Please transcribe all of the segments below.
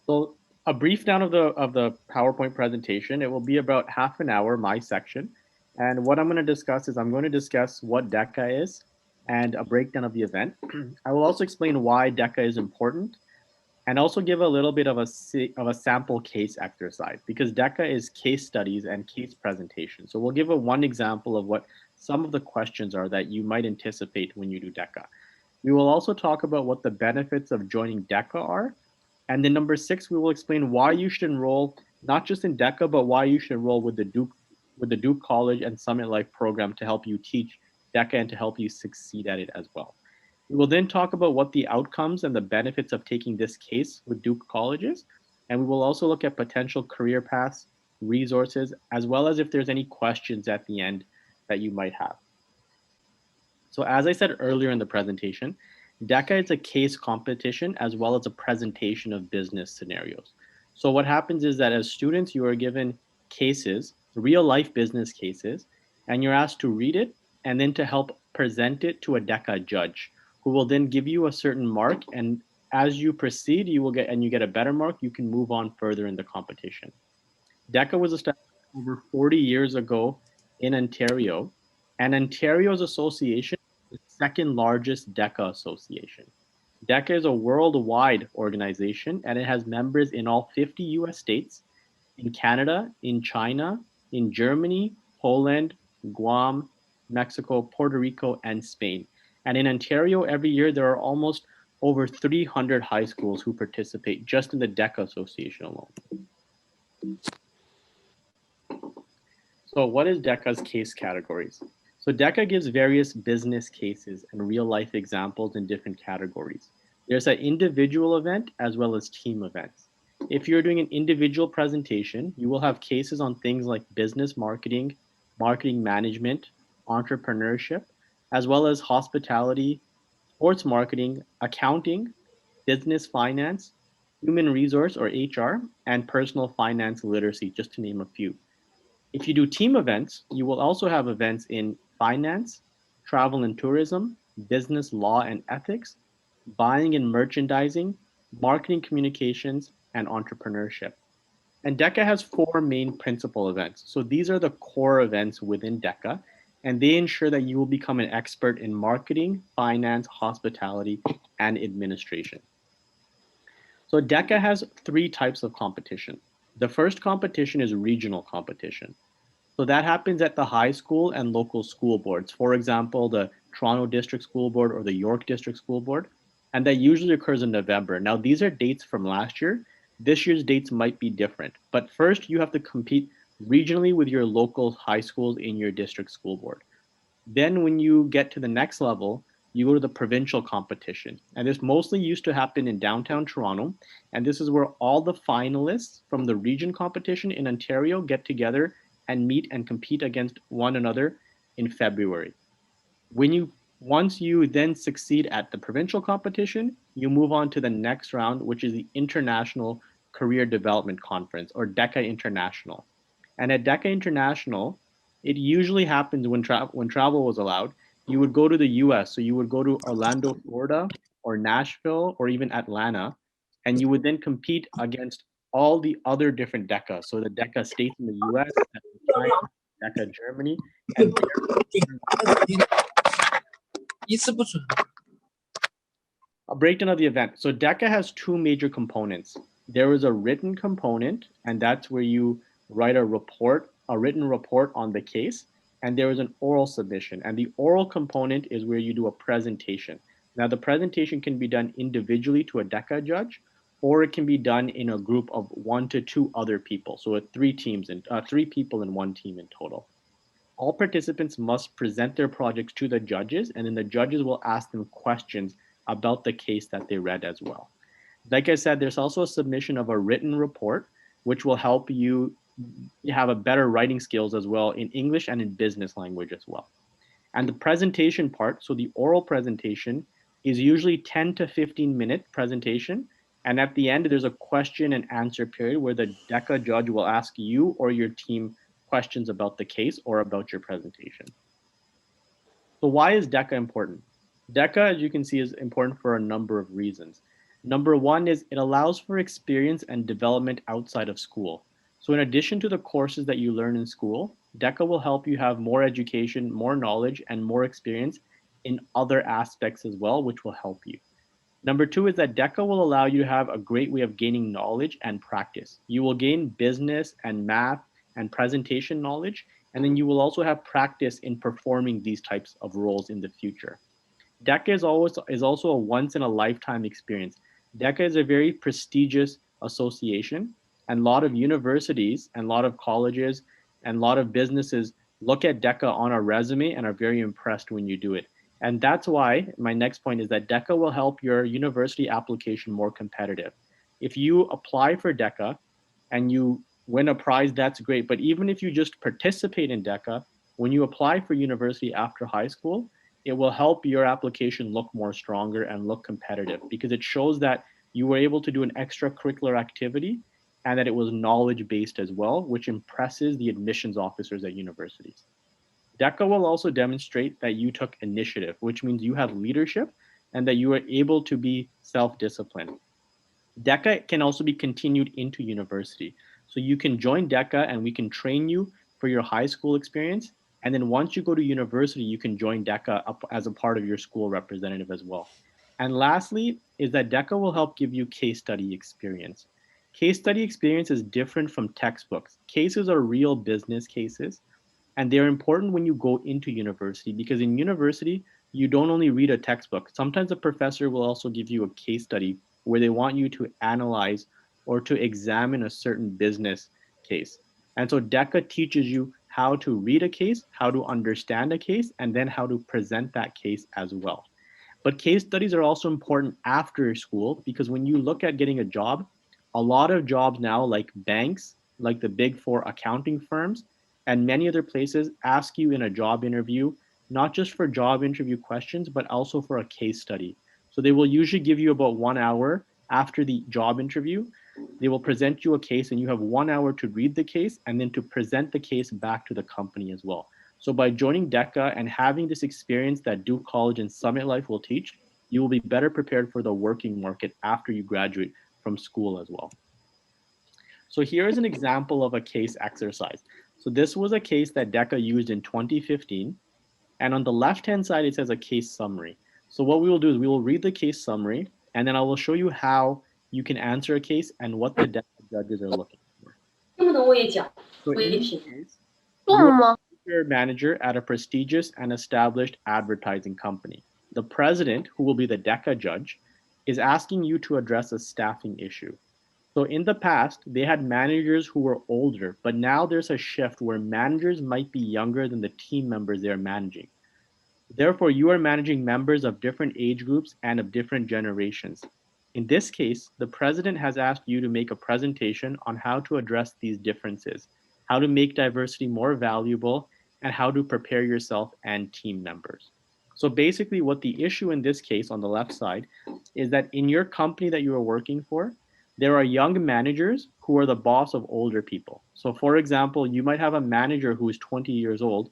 So a brief down of the PowerPoint presentation. It will be about half an hour, my section. And what I'm going to discuss is I'm going to discuss what DECA is and a breakdown of the event. I will also explain why DECA is important and also give a little bit of a sample case exercise, because DECA is case studies and case presentation. So we'll give one example of what some of the questions are that you might anticipate when you do DECA. We will also talk about what the benefits of joining DECA are. And then number 6, we will explain why you should enroll not just in DECA, but why you should enroll with the Duke College and Summit Life program to help you teach DECA and to help you succeed at it as well. We will then talk about what the outcomes and the benefits of taking this case with Duke colleges. And we will also look at potential career paths, resources, as well as if there's any questions at the end that you might have. So as I said earlier in the presentation, DECA is a case competition as well as a presentation of business scenarios. So what happens is that as students, you are given cases, real life business cases, and you're asked to read it and then to help present it to a DECA judge, who will then give you a certain mark. And as you proceed, you get a better mark, you can move on further in the competition. DECA was established over 40 years ago in Ontario, and Ontario's association is the second largest DECA association. DECA is a worldwide organization, and it has members in all 50 US states, in Canada, in China, in Germany, Poland, Guam, Mexico, Puerto Rico, and Spain. And in Ontario, every year, there are almost over 300 high schools who participate just in the DECA Association alone. So what is DECA's case categories? So DECA gives various business cases and real life examples in different categories. There's an individual event as well as team events. If you're doing an individual presentation, you will have cases on things like business marketing, marketing management, entrepreneurship, as well as hospitality, sports marketing, accounting, business finance, human resource or HR, and personal finance literacy, just to name a few. If you do team events, you will also have events in finance, travel and tourism, business law and ethics, buying and merchandising, marketing communications, and entrepreneurship. And DECA has 4 main principal events. So these are the core events within DECA, and they ensure that you will become an expert in marketing, finance, hospitality, and administration. So DECA has 3 types of competition. The first competition is regional competition. So that happens at the high school and local school boards. For example, the Toronto District School Board or the York District School Board. And that usually occurs in November. Now, these are dates from last year. This year's dates might be different. But first, you have to compete regionally with your local high schools in your district school board. Then when you get to the next level, you go to the provincial competition. And this mostly used to happen in downtown Toronto. And this is where all the finalists from the region competition in Ontario get together and meet and compete against one another in February. Once you then succeed at the provincial competition, you move on to the next round, which is the International Career Development Conference, or DECA International. And at DECA International, it usually happens when travel was allowed. You would go to the US, so you would go to Orlando, Florida, or Nashville, or even Atlanta, and you would then compete against all the other different DECA. So the DECA states in the US, China, DECA Germany, and a breakdown of the event. So DECA has 2 major components. There is a written component, and that's where you write a written report on the case. And there is an oral submission. And the oral component is where you do a presentation. Now, the presentation can be done individually to a DECA judge, or it can be done in a group of 1 to 2 other people. So with 3 people in 1 team in total. All participants must present their projects to the judges, and then the judges will ask them questions about the case that they read as well. Like I said, there's also a submission of a written report, which will help you have a better writing skills as well in English and in business language as well. And the presentation part, so the oral presentation, is usually 10 to 15-minute presentation. And at the end, there's a question and answer period where the DECA judge will ask you or your team questions about the case or about your presentation. So why is DECA important? DECA, as you can see, is important for a number of reasons. Number one is it allows for experience and development outside of school. So in addition to the courses that you learn in school, DECA will help you have more education, more knowledge, and more experience in other aspects as well, which will help you. Number two is that DECA will allow you to have a great way of gaining knowledge and practice. You will gain business and math and presentation knowledge, and then you will also have practice in performing these types of roles in the future. DECA is also a once in a lifetime experience. DECA is a very prestigious association, and a lot of universities and a lot of colleges and a lot of businesses look at DECA on a resume and are very impressed when you do it. And that's why my next point is that DECA will help your university application more competitive. If you apply for DECA and you win a prize, that's great. But even if you just participate in DECA, when you apply for university after high school, it will help your application look more stronger and look competitive because it shows that you were able to do an extracurricular activity and that it was knowledge-based as well, which impresses the admissions officers at universities. DECA will also demonstrate that you took initiative, which means you have leadership and that you are able to be self-disciplined. DECA can also be continued into university. So you can join DECA and we can train you for your high school experience. And then once you go to university, you can join DECA up as a part of your school representative as well. And lastly is that DECA will help give you case study experience. Case study experience is different from textbooks. Cases are real business cases. And they're important when you go into university because in university, you don't only read a textbook. Sometimes a professor will also give you a case study where they want you to analyze or to examine a certain business case. And so DECA teaches you how to read a case, how to understand a case, and then how to present that case as well. But case studies are also important after school because when you look at getting a job, a lot of jobs now like banks, like the big four accounting firms, and many other places ask you in a job interview, not just for job interview questions, but also for a case study. So they will usually give you about 1 hour after the job interview. They will present you a case and you have 1 hour to read the case and then to present the case back to the company as well. So by joining DECA and having this experience that Duke College and Summit Life will teach, you will be better prepared for the working market after you graduate from school as well. So here is an example of a case exercise. So this was a case that DECA used in 2015. And on the left-hand side, it says a case summary. So what we will do is we will read the case summary, and then I will show you how you can answer a case and what the DECA judges are looking for. So in this case, you are a manager at a prestigious and established advertising company. The president, who will be the DECA judge, is asking you to address a staffing issue. So in the past, they had managers who were older, but now there's a shift where managers might be younger than the team members they're managing. Therefore, you are managing members of different age groups and of different generations. In this case, the president has asked you to make a presentation on how to address these differences, how to make diversity more valuable, and how to prepare yourself and team members. So basically what the issue in this case on the left side is that in your company that you are working for, there are young managers who are the boss of older people. So for example, you might have a manager who is 20 years old,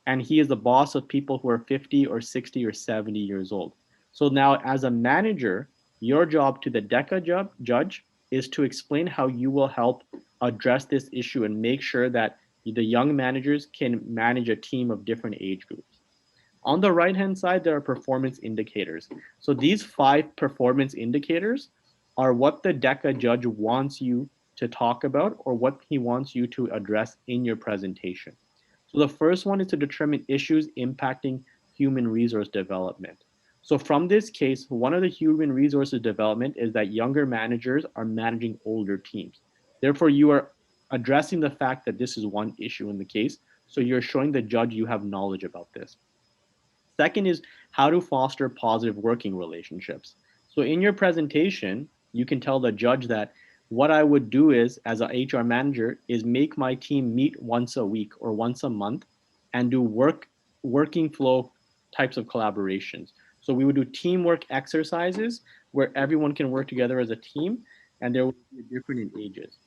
and he is the boss of people who are 50 or 60 or 70 years old. So now as a manager, your job to the DECA judge is to explain how you will help address this issue and make sure that the young managers can manage a team of different age groups. On the right-hand side, there are performance indicators. So these 5 performance indicators are what the DECA judge wants you to talk about or what he wants you to address in your presentation. So the first one is to determine issues impacting human resource development. So from this case, one of the human resources development is that younger managers are managing older teams. Therefore, you are addressing the fact that this is one issue in the case. So you're showing the judge you have knowledge about this. Second is how to foster positive working relationships. So in your presentation, you can tell the judge that what I would do is, as an HR manager, is make my team meet once a week or once a month and do working flow types of collaborations. So we would do teamwork exercises where everyone can work together as a team and there will be different in ages.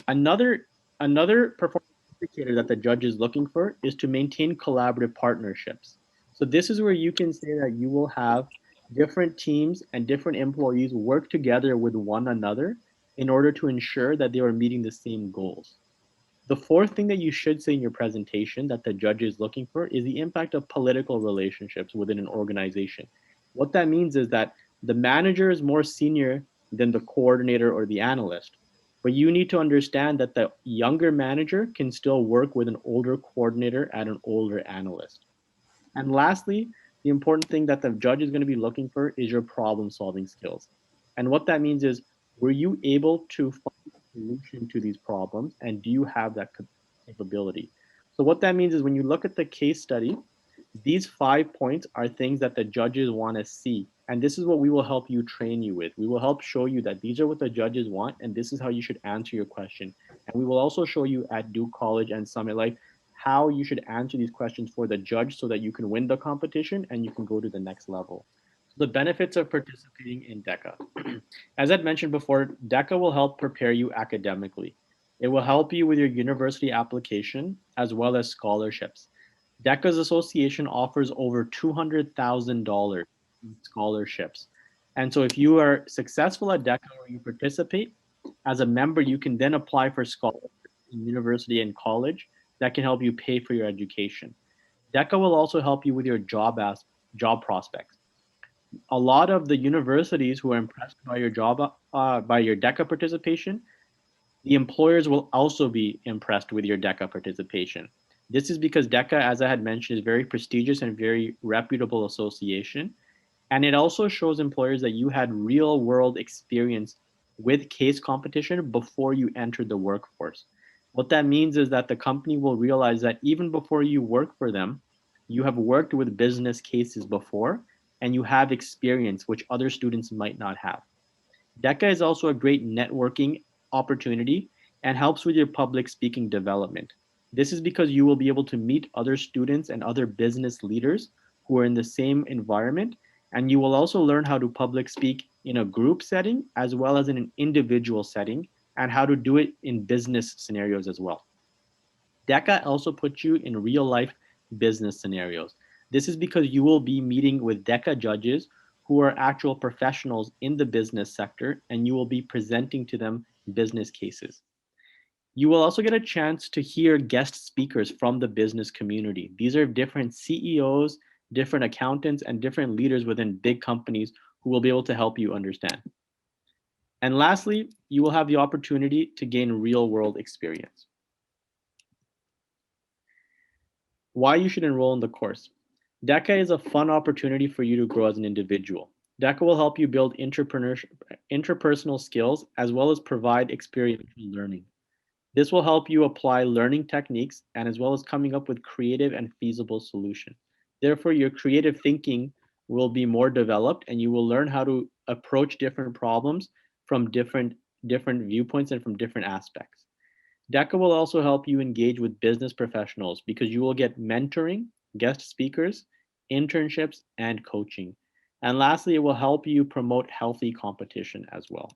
Another performance indicator that the judge is looking for is to maintain collaborative partnerships. So this is where you can say that you will have Different teams and different employees work together with one another in order to ensure that they are meeting the same goals. The fourth thing that you should say in your presentation that the judge is looking for is the impact of political relationships within an organization. What that means is that the manager is more senior than the coordinator or the analyst, but you need to understand that the younger manager can still work with an older coordinator and an older analyst. And lastly, the important thing that the judge is going to be looking for is your problem solving skills. And what that means is, were you able to find a solution to these problems? And do you have that capability? So, what that means is when you look at the case study, these 5 points are things that the judges want to see. And this is what we will help you train you with. We will help show you that these are what the judges want, and this is how you should answer your question. And we will also show you at Duke College and Summit Life how you should answer these questions for the judge so that you can win the competition and you can go to the next level. So the benefits of participating in DECA. As I'd mentioned before, DECA will help prepare you academically. It will help you with your university application as well as scholarships. DECA's association offers over $200,000 in scholarships. And so if you are successful at DECA or you participate as a member, you can then apply for scholarships in university and college that can help you pay for your education. DECA will also help you with your job prospects. A lot of the universities who are impressed by your by your DECA participation, the employers will also be impressed with your DECA participation. This is because DECA, as I had mentioned, is very prestigious and very reputable association. And it also shows employers that you had real world experience with case competition before you entered the workforce. What that means is that the company will realize that even before you work for them, you have worked with business cases before and you have experience which other students might not have. DECA is also a great networking opportunity and helps with your public speaking development. This is because you will be able to meet other students and other business leaders who are in the same environment, and you will also learn how to public speak in a group setting as well as in an individual setting and how to do it in business scenarios as well. DECA also puts you in real life business scenarios. This is because you will be meeting with DECA judges who are actual professionals in the business sector, and you will be presenting to them business cases. You will also get a chance to hear guest speakers from the business community. These are different CEOs, different accountants, and different leaders within big companies who will be able to help you understand. And lastly, you will have the opportunity to gain real world experience. Why you should enroll in the course. DECA is a fun opportunity for you to grow as an individual. DECA will help you build interpersonal skills as well as provide experiential learning. This will help you apply learning techniques and as well as coming up with creative and feasible solutions. Therefore, your creative thinking will be more developed and you will learn how to approach different problems from different viewpoints and from different aspects. DECA will also help you engage with business professionals because you will get mentoring, guest speakers, internships, and coaching. And lastly, it will help you promote healthy competition as well.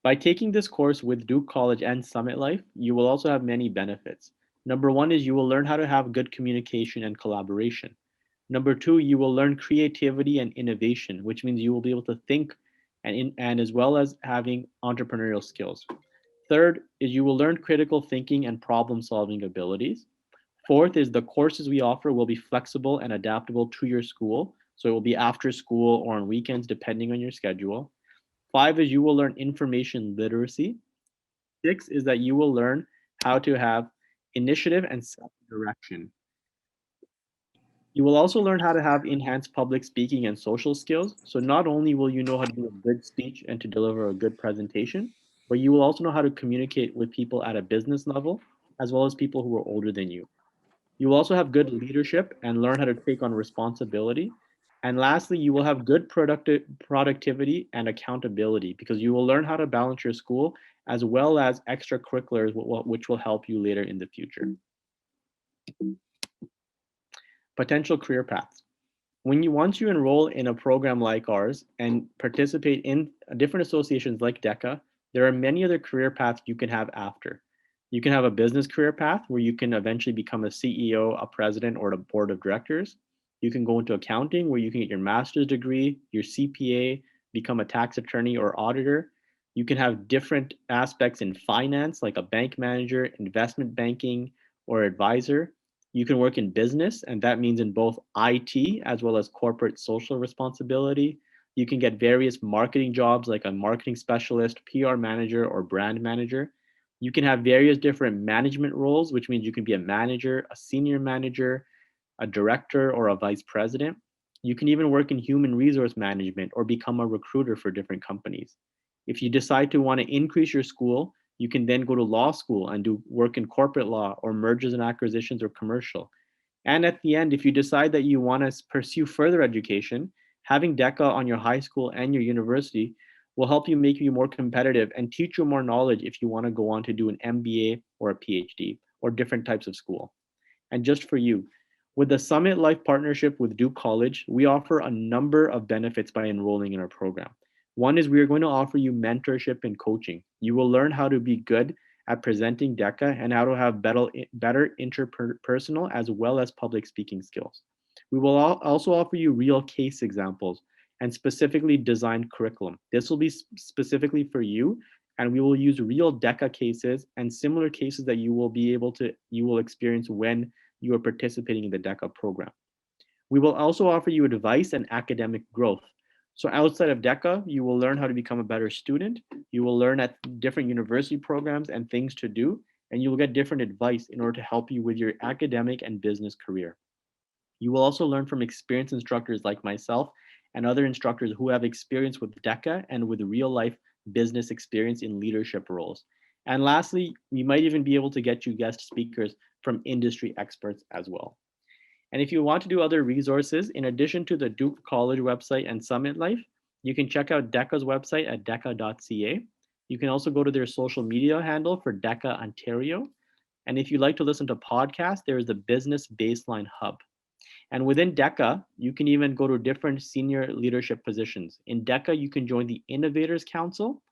By taking this course with Duke College and Summit Life, you will also have many benefits. Number one is you will learn how to have good communication and collaboration. Number two, you will learn creativity and innovation, which means you will be able to think and as well as having entrepreneurial skills. Third is you will learn critical thinking and problem solving abilities. Fourth is the courses we offer will be flexible and adaptable to your school. So it will be after school or on weekends, depending on your schedule. Five is you will learn information literacy. Six is that you will learn how to have initiative and self-direction. You will also learn how to have enhanced public speaking and social skills. So not only will you know how to do a good speech and to deliver a good presentation, but you will also know how to communicate with people at a business level, as well as people who are older than you. You will also have good leadership and learn how to take on responsibility. And lastly, you will have good productivity and accountability because you will learn how to balance your school as well as extracurriculars, which will help you later in the future. Potential career paths. Once you enroll in a program like ours and participate in different associations like DECA, there are many other career paths you can have after. You can have a business career path where you can eventually become a CEO, a president, or a board of directors. You can go into accounting, where you can get your master's degree, your CPA, become a tax attorney or auditor. You can have different aspects in finance, like a bank manager, investment banking, or advisor. You can work in business, and that means in both IT as well as corporate social responsibility. You can get various marketing jobs like a marketing specialist, PR manager, or brand manager. You can have various different management roles, which means you can be a manager, a senior manager, a director, or a vice president. You can even work in human resource management or become a recruiter for different companies. If you decide to want to increase your school, you can then go to law school and do work in corporate law or mergers and acquisitions or commercial. And at the end, if you decide that you want to pursue further education, having DECA on your high school and your university will help you make you more competitive and teach you more knowledge if you want to go on to do an MBA or a PhD or different types of school. And just for you, with the Summit Life partnership with Duke College, we offer a number of benefits by enrolling in our program. One is we are going to offer you mentorship and coaching. You will learn how to be good at presenting DECA and how to have better interpersonal as well as public speaking skills. We will also offer you real case examples and specifically designed curriculum. This will be specifically for you, and we will use real DECA cases and similar cases that you will experience when you are participating in the DECA program. We will also offer you advice and academic growth. So outside of DECA, you will learn how to become a better student. You will learn at different university programs and things to do, and you will get different advice in order to help you with your academic and business career. You will also learn from experienced instructors like myself and other instructors who have experience with DECA and with real life business experience in leadership roles. And lastly, we might even be able to get you guest speakers from industry experts as well. And if you want to do other resources, in addition to the Duke College website and Summit Life, you can check out DECA's website at deca.ca. You can also go to their social media handle for DECA Ontario. And if you like to listen to podcasts, there is the Business Baseline Hub. And within DECA, you can even go to different senior leadership positions. In DECA, you can join the Innovators Council,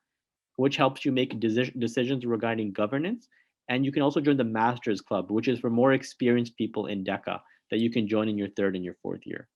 which helps you make decisions regarding governance. And you can also join the Masters Club, which is for more experienced people in DECA that you can join in your third and your fourth year.